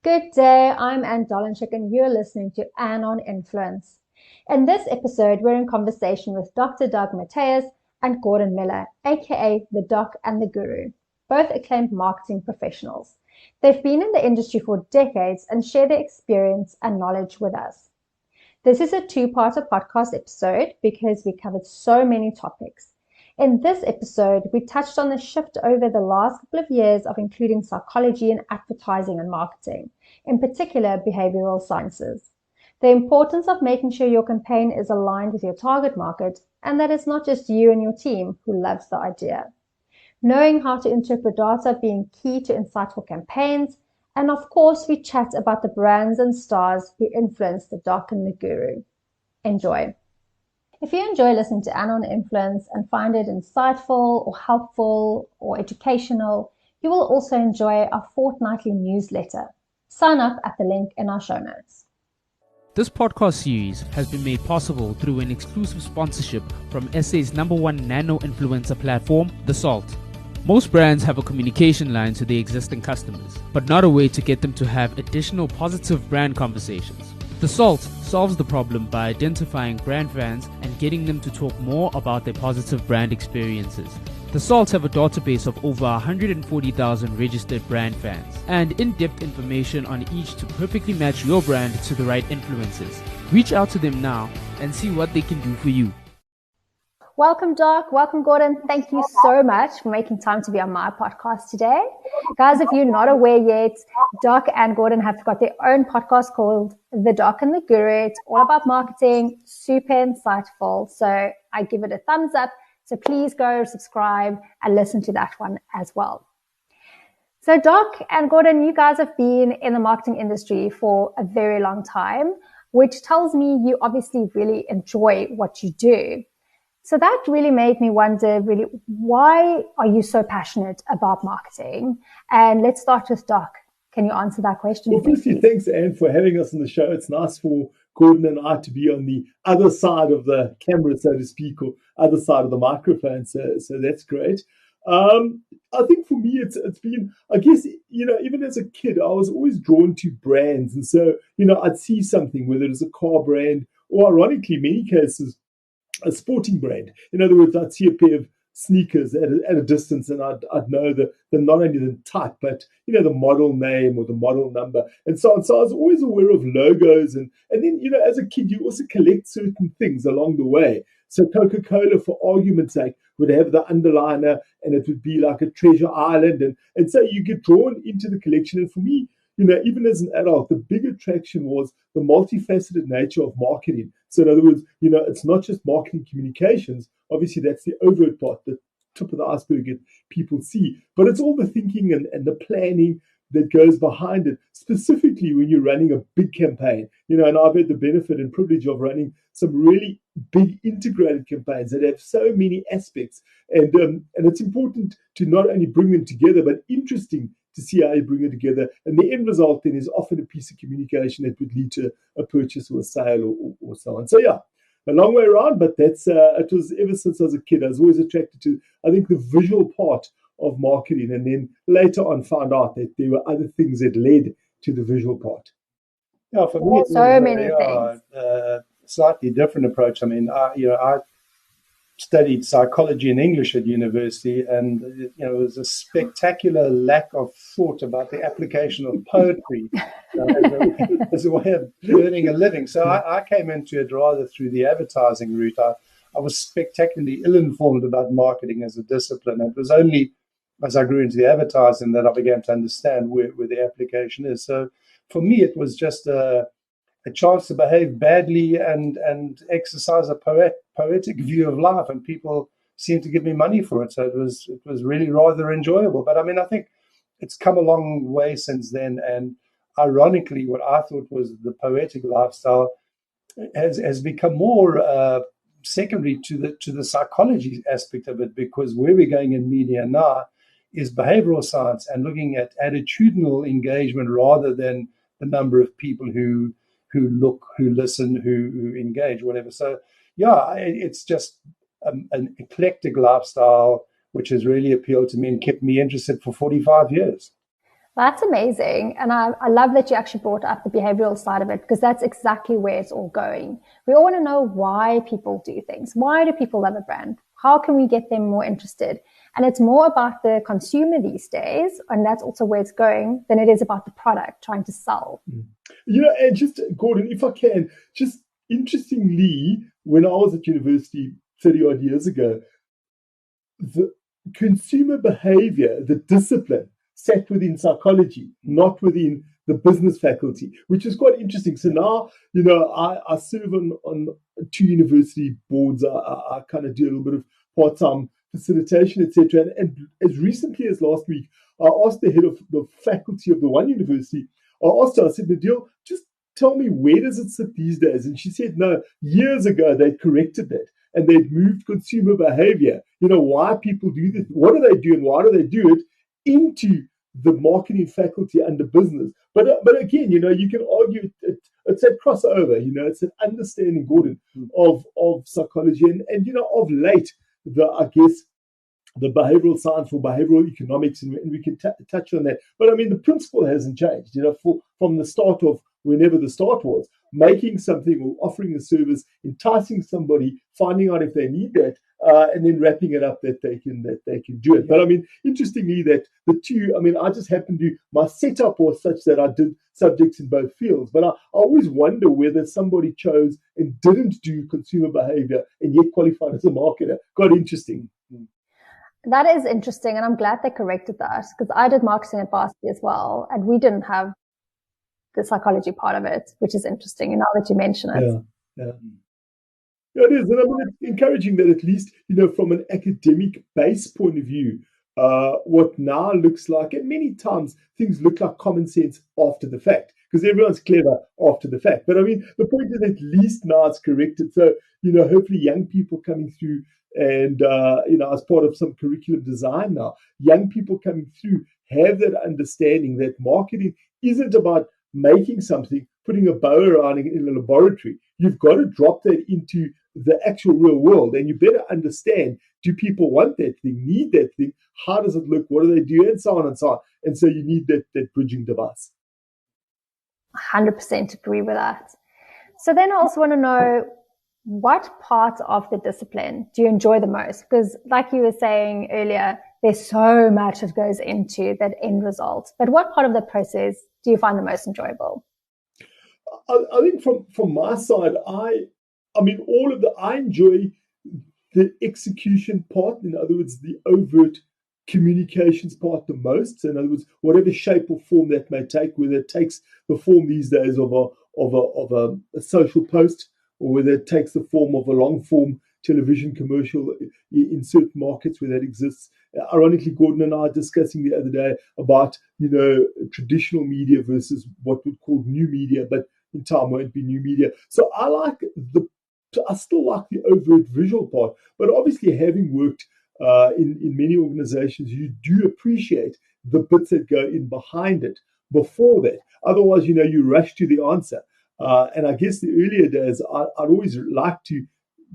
Good day, I'm Anne Dolenchik and you're listening to Anne on Influence. In this episode, we're in conversation with Dr. Doug Mattheus and Gordon Muller, aka the Doc and the Guru, both acclaimed marketing professionals. They've been in the industry for decades and share their experience and knowledge with us. This is a two-parter podcast episode because we covered so many topics. In this episode, we touched on the shift over the last couple of years of including psychology in advertising and marketing, in particular behavioral sciences. The importance of making sure your campaign is aligned with your target market and that it's not just you and your team who loves the idea. Knowing how to interpret data being key to insightful campaigns, and of course, we chat about the brands and stars who influence the Doc and the Guru. Enjoy. If you enjoy listening to Anne on Influence and find it insightful or helpful or educational, you will also enjoy our fortnightly newsletter. Sign up at the link in our show notes. This podcast series has been made possible through an exclusive sponsorship from SA's #1 nano influencer platform, theSALT. Most brands have a communication line to their existing customers, but not a way to get them to have additional positive brand conversations. theSALT solves the problem by identifying brand fans and getting them to talk more about their positive brand experiences. theSALT have a database of over 140,000 registered brand fans and in-depth information on each to perfectly match your brand to the right influencers. Reach out to them now and see what they can do for you. Welcome, Doc. Welcome, Gordon. Thank you so much for making time to be on my podcast today. Guys, if you're not aware yet, Doc and Gordon have got their own podcast called The Doc and the Guru. It's all about marketing, super insightful. So I give it a thumbs up. So please go subscribe and listen to that one as well. So Doc and Gordon, you guys have been in the marketing industry for a very long time, which tells me you obviously really enjoy what you do. So that really made me wonder, really, why are you so passionate about marketing? And let's start with Doc. Can you answer that question? Well, firstly, thanks, Anne, for having us on the show. It's nice for Gordon and I to be on the other side of the camera, so to speak, or other side of the microphone. So that's great. I think for me, it's been, I guess, even as a kid, I was always drawn to brands. And so, I'd see something, whether it's a car brand or, ironically, in many cases, a sporting brand. In other words, I'd see a pair of sneakers at a distance and I'd know the not only the type, but, the model name or the model number and so on. So I was always aware of logos. And then, as a kid, you also collect certain things along the way. So Coca-Cola, for argument's sake, would have the underliner and it would be like a treasure island. And so you get drawn into the collection. And for me, even as an adult, the big attraction was the multifaceted nature of marketing. So in other words, it's not just marketing communications. Obviously, that's the overt part, the tip of the iceberg that people see. But it's all the thinking and the planning that goes behind it, specifically when you're running a big campaign. And I've had the benefit and privilege of running some really big integrated campaigns that have so many aspects. And it's important to not only bring them together, but interesting to see how you bring it together. And the end result then is often a piece of communication that would lead to a purchase or a sale or so on. So yeah, a long way around, but that's it was ever since I was a kid. I was always attracted to, I think, the visual part of marketing. And then later on found out that there were other things that led to the visual part. Yeah, for me, it's so many things. Slightly different approach. I mean, I studied psychology and English at university, and there was a spectacular lack of thought about the application of poetry as a way of earning a living. So I came into it rather through the advertising route. I was spectacularly ill-informed about marketing as a discipline. It was only as I grew into the advertising that I began to understand where the application is. So for me, it was just a chance to behave badly and exercise a poetic view of life, and people seemed to give me money for it. So it was really rather enjoyable. But I mean, I think it's come a long way since then. And ironically, what I thought was the poetic lifestyle has become more secondary to the psychology aspect of it, because where we're going in media now is behavioral science and looking at attitudinal engagement rather than the number of people who look, who listen, who engage, whatever. So, yeah, it's just an eclectic lifestyle which has really appealed to me and kept me interested for 45 years. That's amazing. And I love that you actually brought up the behavioral side of it, because that's exactly where it's all going. We all want to know why people do things. Why do people love a brand? How can we get them more interested? And it's more about the consumer these days, and that's also where it's going, than it is about the product trying to sell. And just, Gordon, if I can, just interestingly, when I was at university 30 odd years ago, the consumer behavior, the discipline, sat within psychology, not within the business faculty, which is quite interesting. So now, I serve on 2 university boards. I kind of do a little bit of part-time facilitation, etc. And as recently as last week, I asked the head of the faculty of the one university, I said, Nadil, just tell me, where does it sit these days? And she said, no, years ago, they corrected that. And they'd moved consumer behavior, why people do this, what do they do and why do they do it, into the marketing faculty under business. But again, you can argue it's that crossover, it's an understanding, Gordon, of psychology. And of late, the behavioral science for behavioral economics, and we can touch on that. But I mean, the principle hasn't changed, from the start of whenever the start was, making something or offering a service, enticing somebody, finding out if they need that, and then wrapping it up that they can do it. But I mean, interestingly, that the two, I just happened to, my setup was such that I did subjects in both fields. But I always wonder whether somebody chose and didn't do consumer behavior and yet qualified as a marketer. Quite interesting. That is interesting, and I'm glad they corrected that, because I did marketing at varsity as well, and we didn't have the psychology part of it, which is interesting. And now that you mention it, yeah, it is. And it's encouraging that at least from an academic base point of view, what now looks like, and many times things look like common sense after the fact, because everyone's clever after the fact. But I mean, the point is, at least now it's corrected. So hopefully young people coming through. And, as part of some curriculum design now, young people coming through have that understanding that marketing isn't about making something, putting a bow around it in a laboratory. You've got to drop that into the actual real world. And you better understand, do people want that thing, need that thing? How does it look? What do they do? And so on and so on. And so you need that bridging device. 100% agree with that. So then I also want to know, what part of the discipline do you enjoy the most? Because like you were saying earlier, there's so much that goes into that end result. But what part of the process do you find the most enjoyable? I think from my side, I enjoy the execution part. In other words, the overt communications part the most. So in other words, whatever shape or form that may take, whether it takes the form these days of a social post, or whether it takes the form of a long-form television commercial in certain markets where that exists. Ironically, Gordon and I are discussing the other day about, traditional media versus what we'd call new media, but in time won't be new media. So I still like the overt visual part, but obviously having worked in many organizations, you do appreciate the bits that go in behind it before that. Otherwise, you rush to the answer. And I guess the earlier days, I'd always like to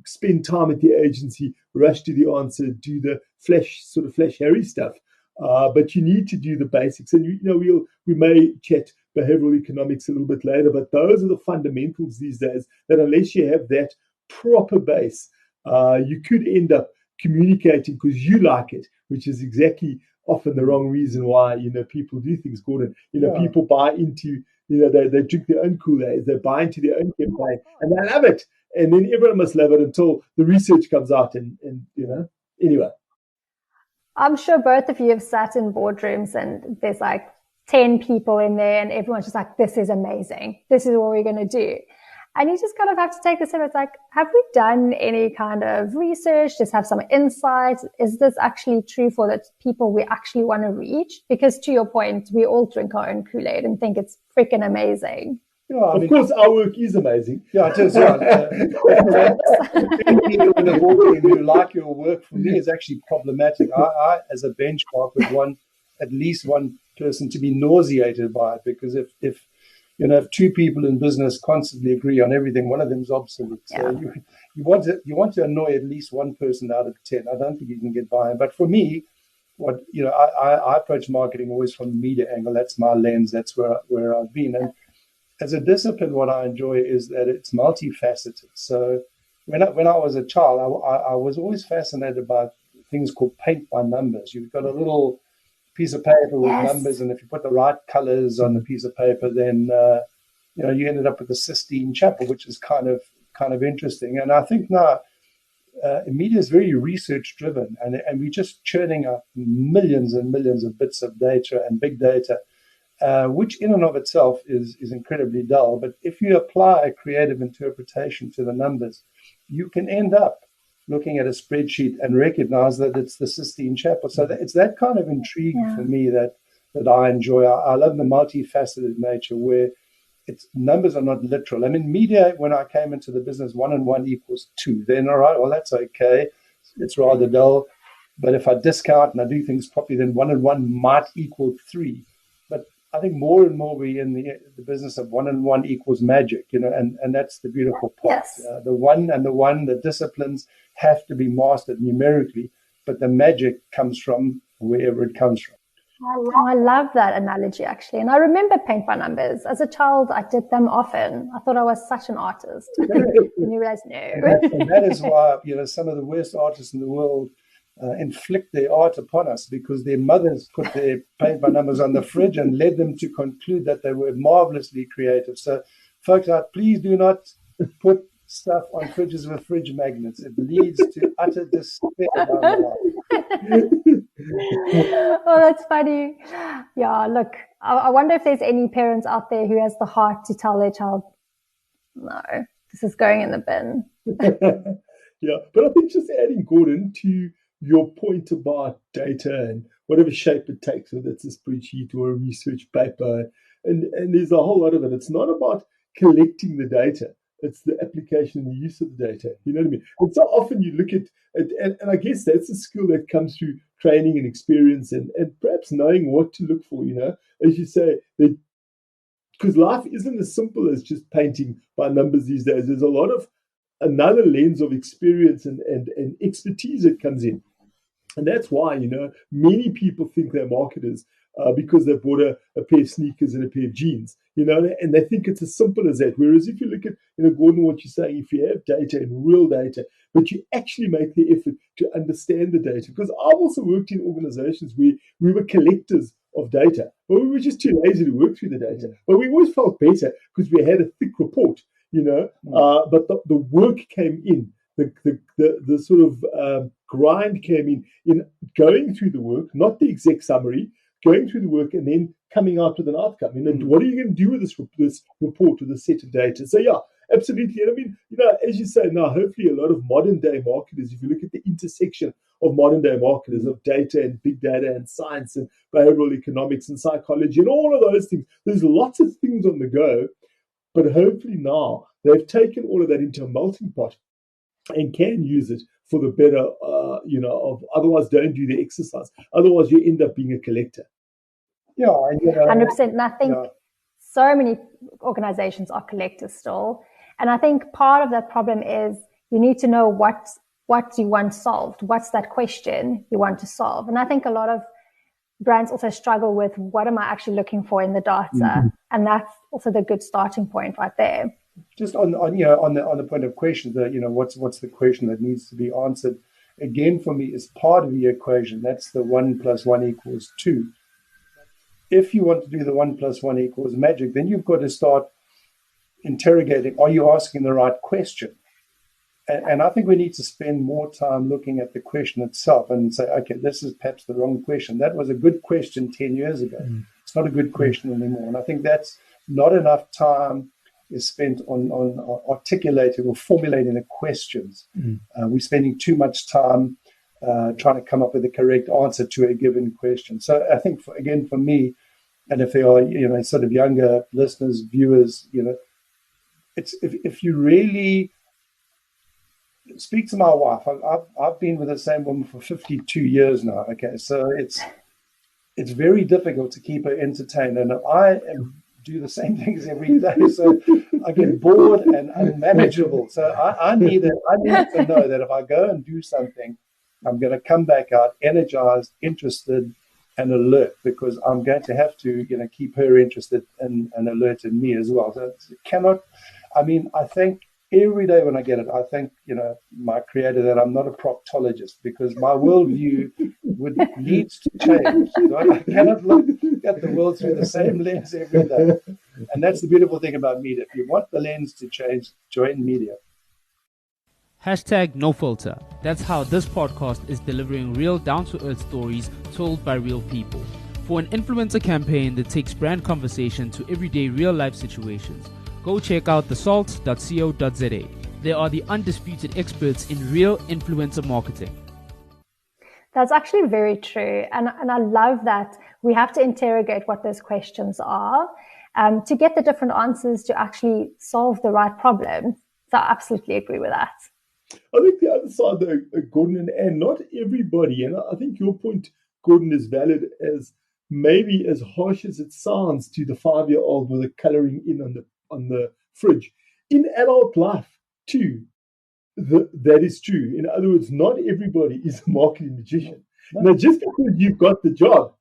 spend time at the agency, rush to the answer, do the flash Harry stuff. But you need to do the basics. And, we may chat behavioral economics a little bit later, but those are the fundamentals these days that unless you have that proper base, you could end up communicating because you like it, which is exactly often the wrong reason why, people do things, Gordon. People buy into, they drink their own Kool-Aid, they buy into their own campaign, and they love it. And then everyone must love it until the research comes out and anyway. I'm sure both of you have sat in boardrooms and there's like 10 people in there and everyone's just like, this is amazing. This is what we're going to do. And you just kind of have to take a step. It's like, have we done any kind of research? Just have some insights. Is this actually true for the people we actually want to reach? Because to your point, we all drink our own Kool-Aid and think it's freaking amazing. Yeah, of course, our work is amazing. Yeah, it is. People in the boardroom who like your work, for me, is actually problematic. I as a benchmark, would want at least one person to be nauseated by it, because if two people in business constantly agree on everything, one of them is obsolete. So you want to annoy at least one person out of 10. I don't think you can get by. But for me, I approach marketing always from the media angle. That's my lens. That's where I've been. And as a discipline, what I enjoy is that it's multifaceted. So when I was a child, I was always fascinated by things called paint by numbers. You've got a little piece of paper with numbers, and if you put the right colors on the piece of paper, then you ended up with the Sistine Chapel, which is kind of interesting. And I think now media is very research driven, and we're just churning out millions and millions of bits of data and big data, which in and of itself is incredibly dull. But if you apply a creative interpretation to the numbers, you can end up looking at a spreadsheet and recognize that it's the Sistine Chapel. So it's that kind of intrigue for me that I enjoy. I love the multifaceted nature where it's numbers are not literal. I mean, media, when I came into the business, 1 and 1 equals 2. Then, all right, well, that's okay. It's rather dull. But if I discount and I do things properly, then 1 and 1 might equal 3. But I think more and more we're in the business of 1 and 1 equals magic, and that's the beautiful part. Yes. The 1 and the 1, the disciplines have to be mastered numerically, but the magic comes from wherever it comes from. I love that analogy, actually. And I remember paint by numbers. As a child, I did them often. I thought I was such an artist. And you realize, no. And that is why, some of the worst artists in the world inflict their art upon us, because their mothers put their paint by numbers on the fridge and led them to conclude that they were marvelously creative. So, folks, please do not put stuff on fridges with fridge magnets. It leads to utter despair. Oh, that's funny. Yeah, look, I wonder if there's any parents out there who has the heart to tell their child, no, this is going in the bin. Yeah, but I think just adding, Gordon, to your point about data and whatever shape it takes, whether it's a spreadsheet or a research paper, and there's a whole lot of it. It's not about collecting the data. It's the application and the use of the data. You know what I mean? And so often you look at it, and I guess that's a skill that comes through training and experience and perhaps knowing what to look for, as you say, because life isn't as simple as just painting by numbers these days. There's a lot of another lens of experience and expertise that comes in. And that's why, many people think they're marketers because they bought a pair of sneakers and a pair of jeans, and they think it's as simple as that. Whereas if you look at, Gordon, what you're saying, if you have data and real data, but you actually make the effort to understand the data, because I've also worked in organizations where we were collectors of data, but we were just too lazy to work through the data. But we always felt better because we had a thick report, but the work came in. The sort of grind came in going through the work, not the exec summary, going through the work and then coming out with an outcome. And what are you going to do with this report, with this set of data? So, yeah, absolutely. And I mean, as you say now, hopefully a lot of modern day marketers, if you look at the intersection of modern day marketers, of data and big data and science and behavioral economics and psychology and all of those things, there's lots of things on the go. But hopefully now they've taken all of that into a melting pot and can use it for the better, otherwise don't do the exercise. Otherwise you end up being a collector. Yeah. 100%. And I think so many organizations are collectors still. And I think part of that problem is you need to know what you want solved. What's that question you want to solve? And I think a lot of brands also struggle with what am I actually looking for in the data? Mm-hmm. And that's also the good starting point right there. Just on the point of questions, what's the question that needs to be answered? Again, for me, is part of the equation. That's the 1 + 1 = 2. If you want to do the 1 + 1 = magic, then you've got to start interrogating, are you asking the right question? And I think we need to spend more time looking at the question itself and say, okay, this is perhaps the wrong question. That was a good question 10 years ago. It's not a good question anymore. And I think that's not enough time is spent on articulating or formulating the questions. We're spending too much time trying to come up with the correct answer to a given question. So I think, for me, and if there are, sort of younger listeners, viewers, it's if you really speak to my wife. I've been with the same woman for 52 years now. Okay, so it's very difficult to keep her entertained, and I do the same things every day, so I get bored and unmanageable. So I need to know that if I go and do something, I'm going to come back out energized, interested, and alert, because I'm going to have to, keep her interested and alert in me as well. So it cannot, I think every day when I get it, I thank, my creator that I'm not a proctologist, because my worldview needs to change. Right? I cannot look at the world through the same lens every day. And that's the beautiful thing about media. If you want the lens to change, join media. Hashtag no filter. That's how this podcast is delivering real down-to-earth stories told by real people. For an influencer campaign that takes brand conversation to everyday real-life situations, go check out theSALT.co.za. They are the undisputed experts in real influencer marketing. That's actually very true. And I love that we have to interrogate what those questions are to get the different answers to actually solve the right problem. So I absolutely agree with that. I think the other side, though, Gordon and not everybody, and I think your point, Gordon, is valid, as maybe as harsh as it sounds to the 5-year-old with a colouring in on the fridge. In adult life, too, that is true. In other words, not everybody is a marketing magician. Now, just because you've got the job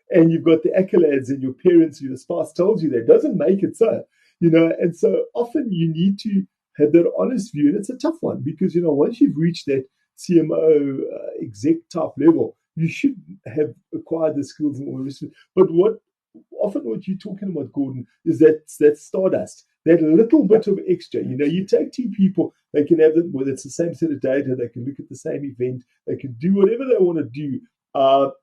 and you've got the accolades and your parents or your spouse tells you that doesn't make it so. And so often you need to have that honest view, and it's a tough one because, once you've reached that CMO exec type level, you should have acquired the skills and all the rest of it. But what you're talking about, Gordon, is that stardust, that little bit of extra. You take two people, they can have whether it's the same set of data, they can look at the same event, they can do whatever they want to do,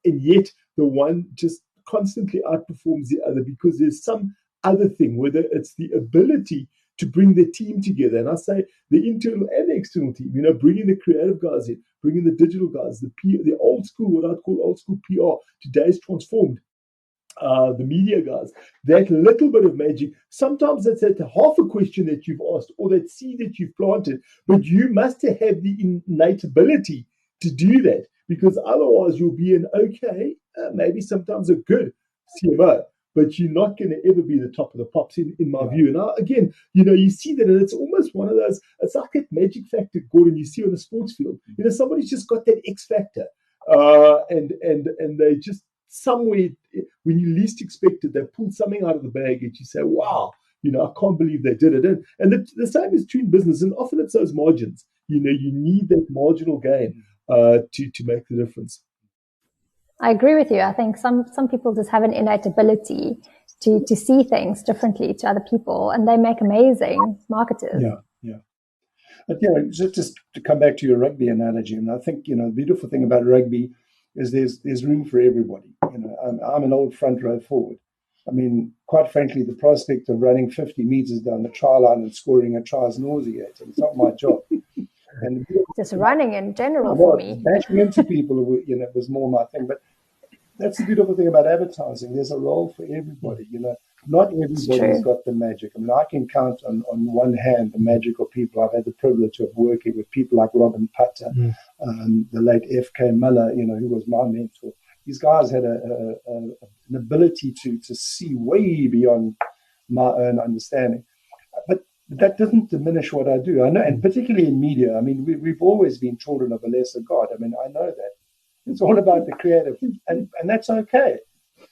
and yet the one just constantly outperforms the other because there's some other thing, whether it's the ability to bring the team together. And I say the internal and the external team, bringing the creative guys in, bringing the digital guys, the old school, what I'd call old school PR, today's transformed, the media guys, that little bit of magic. Sometimes it's at half a question that you've asked or that seed that you've planted, but you must have the innate ability to do that, because otherwise you'll be an okay, maybe sometimes a good CMO, but you're not going to ever be the top of the pops in my view. And again, you see that, and it's almost one of those, it's like that magic factor, Gordon, you see on a sports field. Somebody's just got that X factor, and they just somewhere, when you least expect it, they pull something out of the bag and you say, wow, I can't believe they did it. And the same is true in business, and often it's those margins. You need that marginal gain to make the difference. I agree with you. I think some people just have an innate ability to see things differently to other people, and they make amazing marketers. Yeah. But just to come back to your rugby analogy, and I think the beautiful thing about rugby is there's room for everybody. I'm an old front row forward. Quite frankly, the prospect of running 50 meters down the try line and scoring a try is nauseating. It's not my job. And just running in general for me. Bashing into people, was more my thing. But that's the beautiful thing about advertising. There's a role for everybody. Not everybody's got the magic. I can count on one hand the magical people. I've had the privilege of working with people like Robin Putter, the late F.K. Muller, who was my mentor. These guys had an ability to see way beyond my own understanding. But that doesn't diminish what I do. I know, and particularly in media, we've always been children of a lesser God. I know that. It's all about the creative, and that's okay.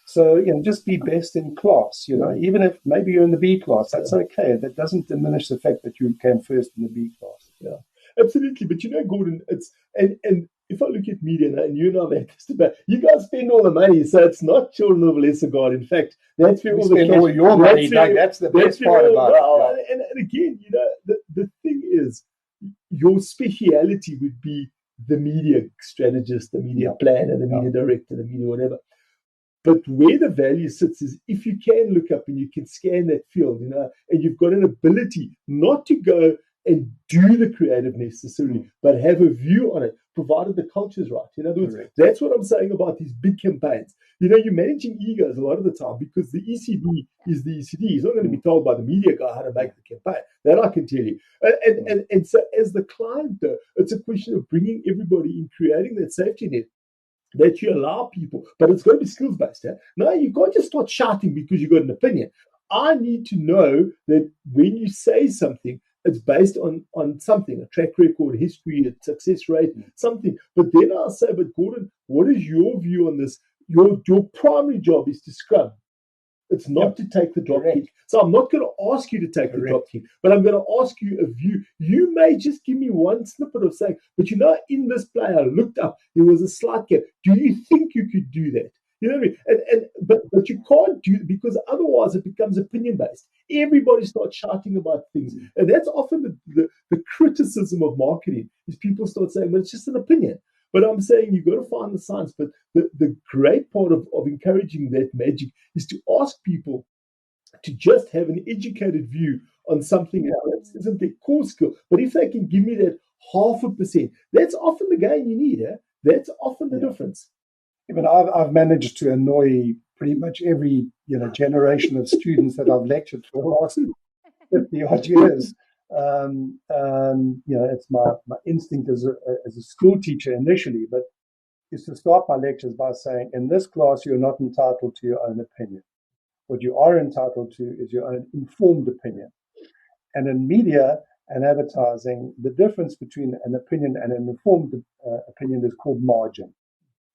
So, just be best in class, even if maybe you're in the B class, that's okay. That doesn't diminish the fact that you came first in the B class. Yeah, absolutely. But Gordon, it's, and if I look at media, and you know that, you guys spend all the money, so it's not children of a lesser God. In fact, that's where all the cash, all your money, Doug. That's the best part about it. Yeah. And again, the thing is, your speciality would be the media strategist, the media planner, the media director, the media whatever. But where the value sits is if you can look up and you can scan that field, and you've got an ability not to go and do the creative necessarily, but have a view on it, provided the culture's right. In other words, that's what I'm saying about these big campaigns. You're managing egos a lot of the time because the ECD is the ECD. He's not going to be told by the media guy how to make the campaign. That I can tell you. And so as the client, though, it's a question of bringing everybody in, creating that safety net that you allow people, but it's got to be skills-based. No, you can't just start shouting because you've got an opinion. I need to know that when you say something, It's based on something, a track record, history, a success rate, something. But then I'll say, but Gordon, what is your view on this? Your primary job is to scrum. It's not to take the drop kick. So I'm not going to ask you to take the drop kick, but I'm going to ask you a view. You may just give me one snippet of saying, but in this play, I looked up, there was a slight gap. Do you think you could do that? You know what I mean? But you can't do it, because otherwise it becomes opinion-based. Everybody starts shouting about things. And that's often the criticism of marketing, is people start saying, well, it's just an opinion. But I'm saying you've got to find the science. But the great part of encouraging that magic is to ask people to just have an educated view on something else. It isn't their core skill. But if they can give me that 0.5%, that's often the gain you need. That's often the difference. But I've managed to annoy pretty much every generation of students that I've lectured for the last 50 odd years. It's my instinct as a school teacher initially, but is to start my lectures by saying, in this class, you're not entitled to your own opinion. What you are entitled to is your own informed opinion. And in media and advertising, the difference between an opinion and an informed opinion is called margin.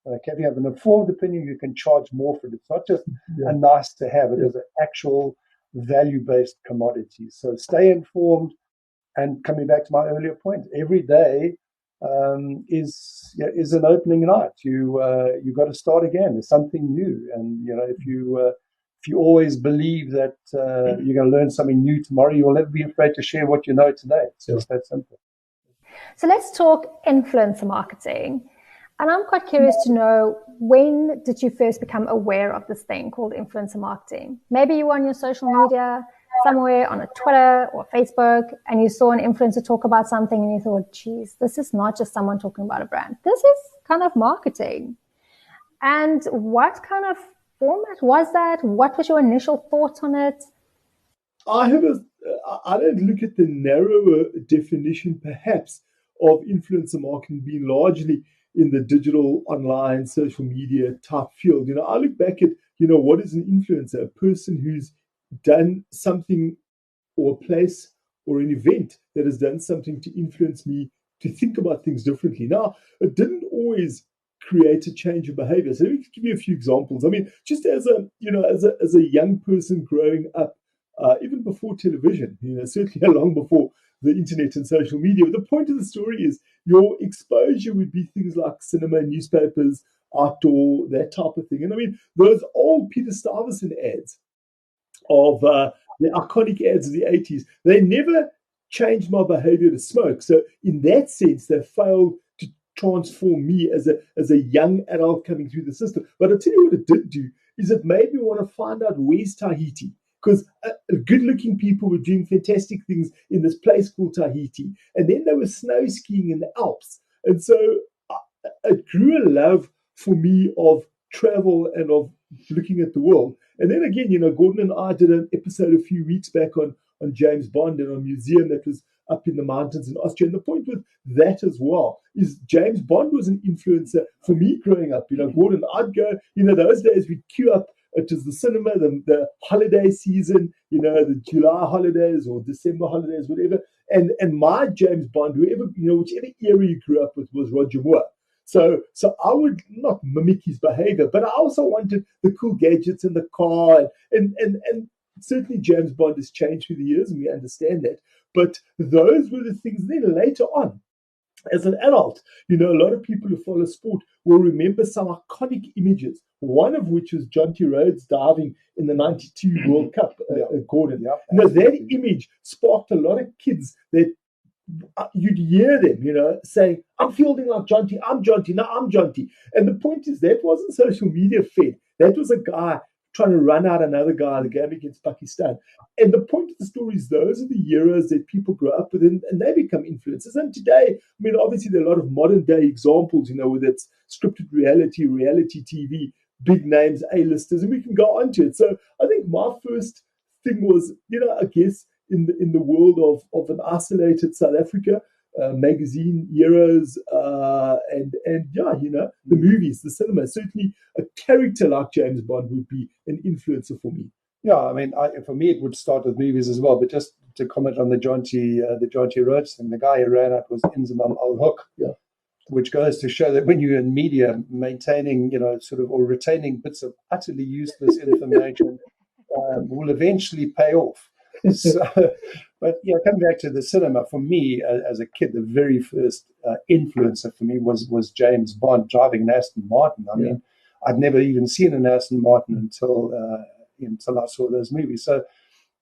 Okay, if you have an informed opinion, you can charge more for it. It's not just a nice to have, it is an actual value-based commodity. So stay informed. And coming back to my earlier point, every day is an opening night. You got to start again. There's something new, and if you always believe that you're going to learn something new tomorrow, you will never be afraid to share what you know today. It's just that simple. So let's talk influencer marketing. And I'm quite curious to know, when did you first become aware of this thing called influencer marketing? Maybe you were on your social media, somewhere on a Twitter or Facebook, and you saw an influencer talk about something and you thought, geez, this is not just someone talking about a brand. This is kind of marketing. And what kind of format was that? What was your initial thoughts on it? I don't look at the narrower definition, perhaps, of influencer marketing being largely in the digital, online, social media type field. I look back at, what is an influencer? A person who's done something, or a place or an event that has done something to influence me to think about things differently. Now, it didn't always create a change of behavior. So let me give you a few examples. I mean, just as a young person growing up, even before television, certainly long before the internet and social media. But the point of the story is your exposure would be things like cinema, newspapers, outdoor, that type of thing. And I mean, those old Peter Stuyvesant ads of the iconic ads of the 80s, they never changed my behavior to smoke. So in that sense, they failed to transform me as a young adult coming through the system. But I'll tell you what it did do, is it made me want to find out where's Tahiti. Because good-looking people were doing fantastic things in this place called Tahiti. And then they were snow skiing in the Alps. And so it grew a love for me of travel and of looking at the world. And then again, Gordon and I did an episode a few weeks back on James Bond and a museum that was up in the mountains in Austria. And the point with that as well is James Bond was an influencer for me growing up. Gordon, I'd go, those days we'd queue up. It was the cinema, the holiday season, the July holidays or December holidays, whatever. And my James Bond, whichever era you grew up with, was Roger Moore. So I would not mimic his behavior, but I also wanted the cool gadgets in the car. And certainly James Bond has changed through the years, and we understand that. But those were the things then later on. As an adult, a lot of people who follow sport will remember some iconic images, one of which was Jonty Rhodes diving in the 92 World Cup, Gordon. That image sparked a lot of kids that you'd hear them, saying, I'm fielding like Jonty, I'm Jonty, no, I'm Jonty. And the point is, that wasn't social media fed. That was a guy trying to run out another guy in the game against Pakistan. And the point of the story is those are the eras that people grow up with, and they become influencers. And today, obviously there are a lot of modern day examples, whether it's scripted reality TV, big names, A-listers, and we can go on to it. So I think my first thing was, I guess in the world of an isolated South Africa, magazine eras, the movies, the cinema. Certainly a character like James Bond would be an influencer for me. Yeah, for me, it would start with movies as well. But just to comment on the John T. Rhodes thing, the guy who ran it was Inzamam al-Haq, which goes to show that when you're in media, maintaining, or retaining bits of utterly useless information will eventually pay off. So, but coming back to the cinema, for me, as a kid, the very first influencer for me was James Bond driving an Aston Martin. I mean, I'd never even seen an Aston Martin until I saw those movies. So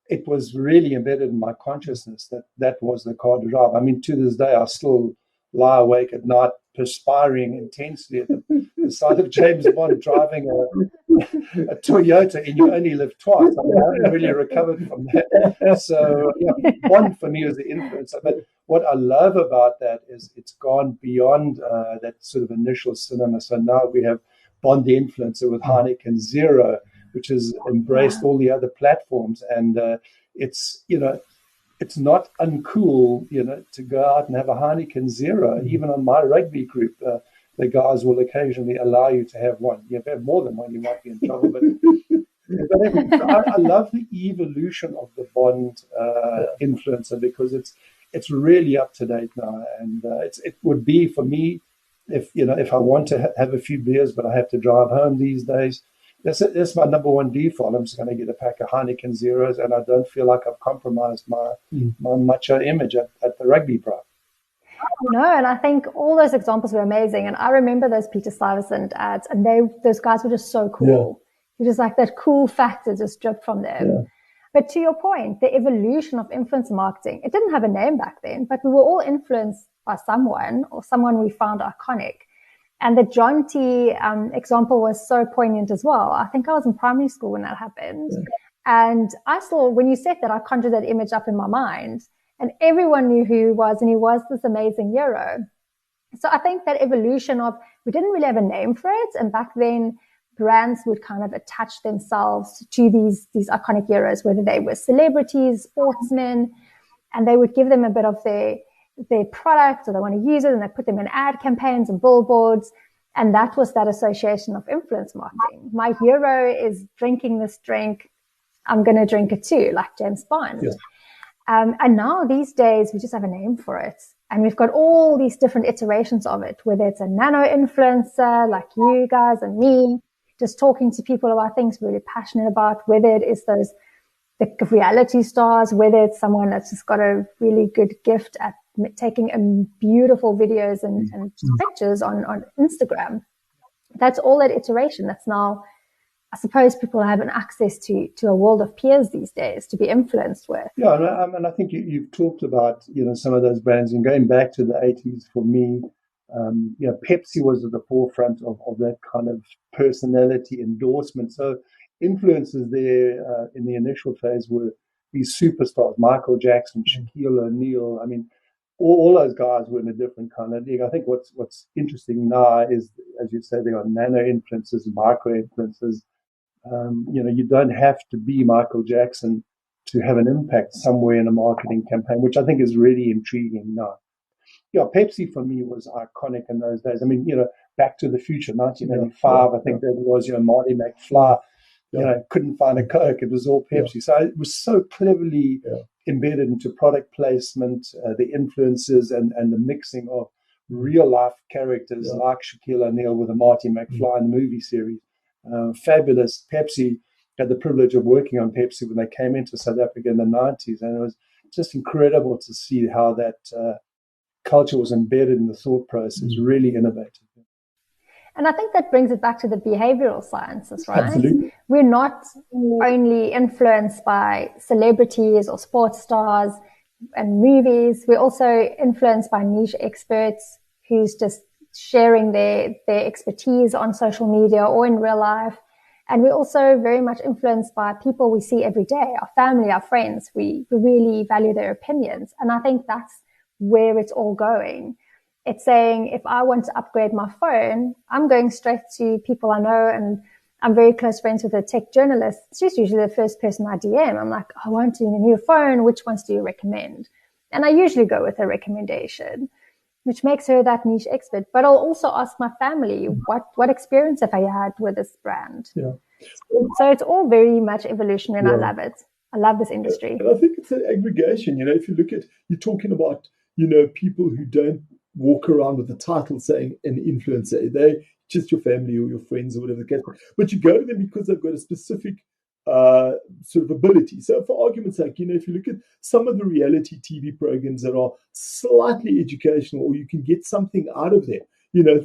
it was really embedded in my consciousness that was the car to drive. I mean, to this day, I still lie awake at night, perspiring intensely at the sight of James Bond driving a Toyota, and you only live twice. I mean, I haven't really recovered from that. So, Bond for me was the influencer. But what I love about that is it's gone beyond that sort of initial cinema. So now we have Bond the influencer with Heineken Zero, which has embraced all the other platforms. And it's not uncool, to go out and have a Heineken Zero. Even on my rugby group, the guys will occasionally allow you to have one. If you have more than one, you might be in trouble. But I love the evolution of the Bond influencer, because it's really up to date now. And it would be, for me, if I want to have a few beers, but I have to drive home these days, that's my number one default. I'm just going to get a pack of Heineken Zeros, and I don't feel like I've compromised my macho image at the rugby bar. No, and I think all those examples were amazing. And I remember those Peter Stuyvesant ads, and those guys were just so cool. It was like that cool factor just dripped from them. Yeah. But to your point, the evolution of influencer marketing, it didn't have a name back then, but we were all influenced by someone, or someone we found iconic. And the John T. Example was so poignant as well. I think I was in primary school when that happened. Yeah. And I saw, when you said that, I conjured that image up in my mind. And everyone knew who he was, and he was this amazing hero. So I think that evolution of, we didn't really have a name for it. And back then, brands would kind of attach themselves to these iconic heroes, whether they were celebrities, sportsmen, and they would give them a bit of their product, or they want to use it, and they put them in ad campaigns and billboards. And that was that association of influence marketing. My hero is drinking this drink, I'm going to drink it too, like James Bond. Yeah. And now these days we just have a name for it, and we've got all these different iterations of it, whether it's a nano influencer like you guys and me, just talking to people about things we're really passionate about, whether it is the reality stars, whether it's someone that's just got a really good gift at taking beautiful videos and pictures on Instagram. That's all that iteration. That's now, I suppose, people have an access to a world of peers these days to be influenced with. Yeah, and I think you've talked about some of those brands, and going back to the 80s for me, Pepsi was at the forefront of that kind of personality endorsement. So influencers there in the initial phase were these superstars, Michael Jackson, Shaquille O'Neal. I mean, all those guys were in a different kind of league. I think what's interesting now is, as you say, there are nano influencers, micro influencers. You don't have to be Michael Jackson to have an impact somewhere in a marketing campaign, which I think is really intriguing now. Yeah, Pepsi for me was iconic in those days. I mean, Back to the Future, 1985, I think that was, Marty McFly, couldn't find a Coke. It was all Pepsi. Yeah. So it was so cleverly embedded into product placement, the influences and the mixing of real life characters like Shaquille O'Neal with a Marty McFly in the movie series. Fabulous. Pepsi had the privilege of working on Pepsi when they came into South Africa in the 90s. And it was just incredible to see how that culture was embedded in the thought process, really innovative. And I think that brings it back to the behavioral sciences, right? Absolutely. We're not only influenced by celebrities or sports stars and movies. We're also influenced by niche experts who's just sharing their expertise on social media or in real life. And we're also very much influenced by people we see every day, our family, our friends. We really value their opinions. And I think that's where it's all going. It's saying, if I want to upgrade my phone, I'm going straight to people I know, and I'm very close friends with a tech journalist. She's usually the first person I DM. I'm like, I want a new phone. Which ones do you recommend? And I usually go with a recommendation, which makes her that niche expert. But I'll also ask my family, what experience have I had with this brand? Yeah. So it's all very much evolutionary, and I love it. I love this industry. And I think it's an aggregation. If you look at, you're talking about, people who don't walk around with the title saying an influencer. They just your family or your friends or whatever the case. But you go to them because they've got a specific sort of ability. So for argument's sake, if you look at some of the reality TV programs that are slightly educational, or you can get something out of them,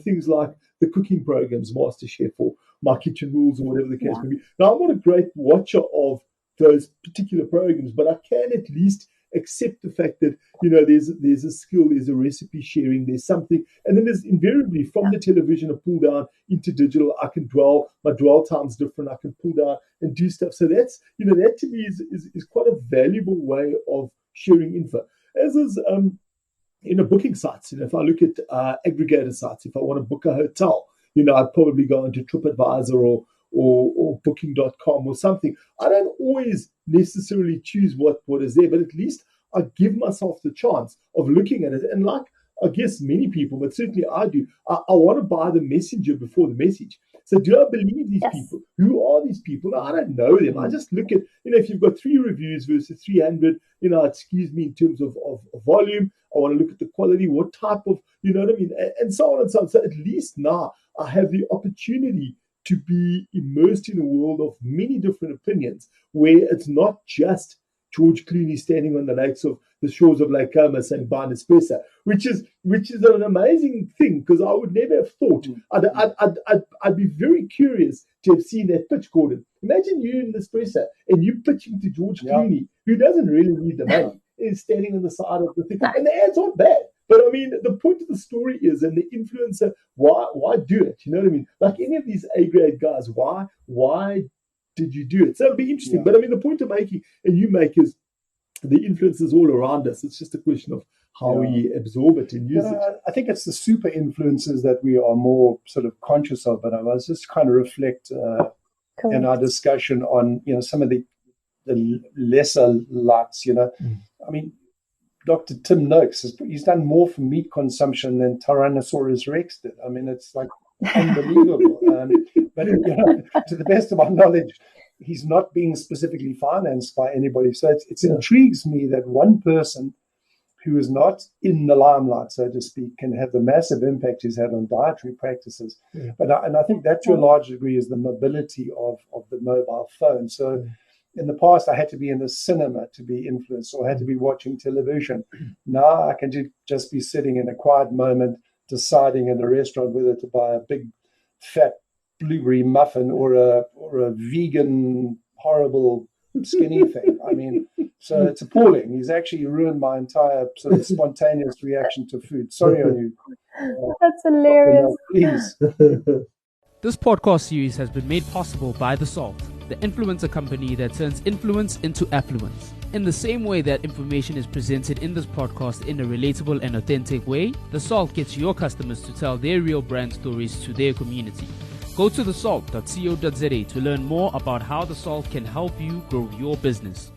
things like the cooking programs, MasterChef or My Kitchen Rules or whatever the case may be. Now, I'm not a great watcher of those particular programs, but I can at least accept the fact that, there's a skill, there's a recipe sharing, there's something. And then there's invariably from the television a pull down into digital. I can my dwell time's different. I can pull down and do stuff. So that's, that to me is quite a valuable way of sharing info. As is, booking sites. If I look at aggregator sites, if I want to book a hotel, I'd probably go into TripAdvisor or booking.com or something. I don't always necessarily choose what is there, but at least I give myself the chance of looking at it. And like, I guess many people, but certainly I do, I want to buy the messenger before the message. So do I believe these people? Who are these people? Now, I don't know them. I just look at, if you've got 3 reviews versus 300, excuse me, in terms of volume, I want to look at the quality, what type of, and so on and so on. So at least now I have the opportunity to be immersed in a world of many different opinions, where it's not just George Clooney standing on the shores of Lake Como saying buy Nespresso, which is an amazing thing, because I would never have thought. I'd be very curious to have seen that pitch, Gordon. Imagine you in Nespresso and you pitching to George Clooney, who doesn't really need the money, is standing on the side of the thing, and the ads aren't bad. But I mean, the point of the story is, and the influencer, why do it? You know what I mean? Like any of these A-grade guys, why did you do it? So it'll be interesting. But I mean, the point I'm making, and you make, is the influence is all around us. It's just a question of how we absorb it and use it. I think it's the super influences that we are more sort of conscious of. But I was just kind of reflect in our discussion on, some of the lesser lights, I mean, Dr. Tim Noakes, he's done more for meat consumption than Tyrannosaurus Rex did. I mean, it's like unbelievable. But to the best of my knowledge, he's not being specifically financed by anybody. So it intrigues me that one person who is not in the limelight, so to speak, can have the massive impact he's had on dietary practices. But I think that to a large degree is the mobility of the mobile phone. So in the past, I had to be in the cinema to be influenced, or I had to be watching television. Now I can just be sitting in a quiet moment, deciding in a restaurant whether to buy a big, fat blueberry muffin or a vegan, horrible, skinny thing. I mean, so it's appalling. He's actually ruined my entire sort of spontaneous reaction to food. Sorry on you. That's hilarious. Please. This podcast series has been made possible by theSALT, the influencer company that turns influence into affluence. In the same way that information is presented in this podcast in a relatable and authentic way, theSALT gets your customers to tell their real brand stories to their community. Go to thesalt.co.za to learn more about how theSALT can help you grow your business.